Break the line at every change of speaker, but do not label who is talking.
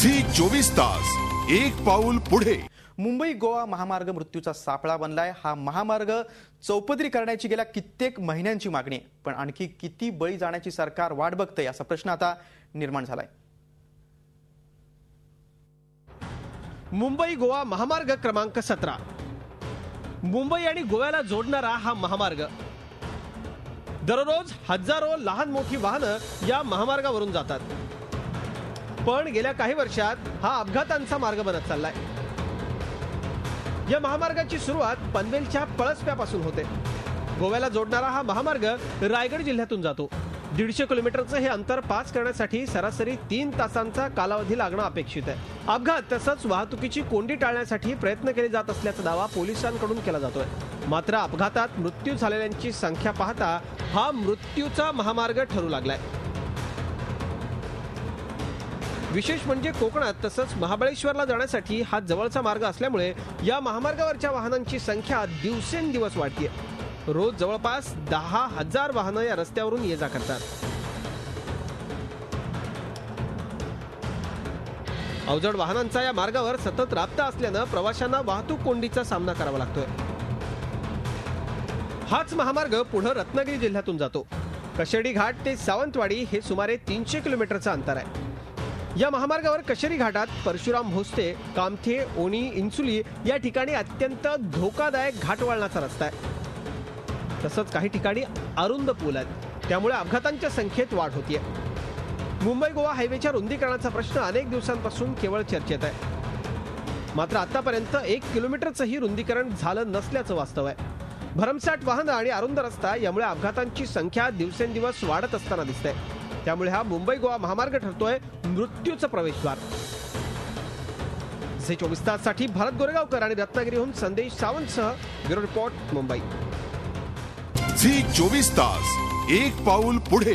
Zee 24 तास एक पाऊल पुढे।
मुंबई गोवा महामार्ग मृत्यूचा सापळा बनलाय। हा महामार्ग चौपदरी करण्याची गेल्या कित्येक महिन्यांची मागणी आहे, पण आणखी किती बळी जाण्याची सरकार वाट बघतंय असा प्रश्न आता निर्माण झालाय।
मुंबई गोवा महामार्ग क्रमांक 17 मुंबई आणि गोव्याला जोडणारा हा महामार्ग दररोज हजारो लहान मोठी वाहनं या महामार्गावरून जातात, पण गेल्या काही वर्षात हा अपघातांचा मार्ग बनत चाललाय। या महामार्गाची सुरुवात पनवेलच्या पळसप्यापासून होते। गोव्याला जोडणारा हा महामार्ग रायगड जिल्ह्यातून जातो। 150 किलोमीटरचं हे अंतर पास करण्यासाठी सरासरी 3 तासांचा कालावधी लागणं अपेक्षित आहे। अपघात तसंच वाहतुकीची कोंडी टाळण्यासाठी प्रयत्न केले जात असल्याचा दावा पोलिसांकडून केला जातोय। मात्र अपघातात मृत्यू झालेल्यांची संख्या पाहता हा मृत्यूचा महामार्ग ठरू लागलाय। विशेष म्हणजे कोकणात तसंच महाबळेश्वरला जाण्यासाठी हा जवळचा मार्ग असल्यामुळे या महामार्गावरच्या वाहनांची संख्या दिवसेंदिवस वाढतेय। रोज जवळपास 10,000 वाहनं या रस्त्यावरून ये जा करतात। अवजड वाहनांचा या मार्गावर सतत राबता असल्यानं प्रवाशांना वाहतूक कोंडीचा सामना करावा लागतोय। हाच महामार्ग पुढे रत्नागिरी जिल्ह्यातून जातो। कशेडी घाट ते सावंतवाडी हे सुमारे 300 किलोमीटरचं अंतर आहे। या महामार्गावर कशेरी घाटात परशुराम भोसते, कामथे, ओणी, इंसुली या ठिकाणी अत्यंत धोकादायक घाटवळणाचा रस्ता आहे। तसंच काही ठिकाणी अरुंद पूल आहेत, त्यामुळे अपघातांच्या संख्येत वाढ होतीये। मुंबई गोवा हायवेच्या रुंदीकरणाचा प्रश्न अनेक दिवसांपासून केवळ चर्चेत आहे, मात्र आतापर्यंत 1 किलोमीटरचंही रुंदीकरण झालं नसल्याचं वास्तव आहे। भरमसाठ वाहनं आणि अरुंद रस्ता यामुळे अपघातांची संख्या दिवसेंदिवस वाढत असताना दिसते। त्यामुळे हा मुंबई गोवा महामार्ग ठरतोय मृत्यूचं प्रवेशद्वार। झी 24 ताससाठी भारत गोरेगावकर आणि रत्नागिरीहून संदेश सावंतसह ब्युरो रिपोर्ट मुंबई।
झी 24 तास एक पाऊल पुढे।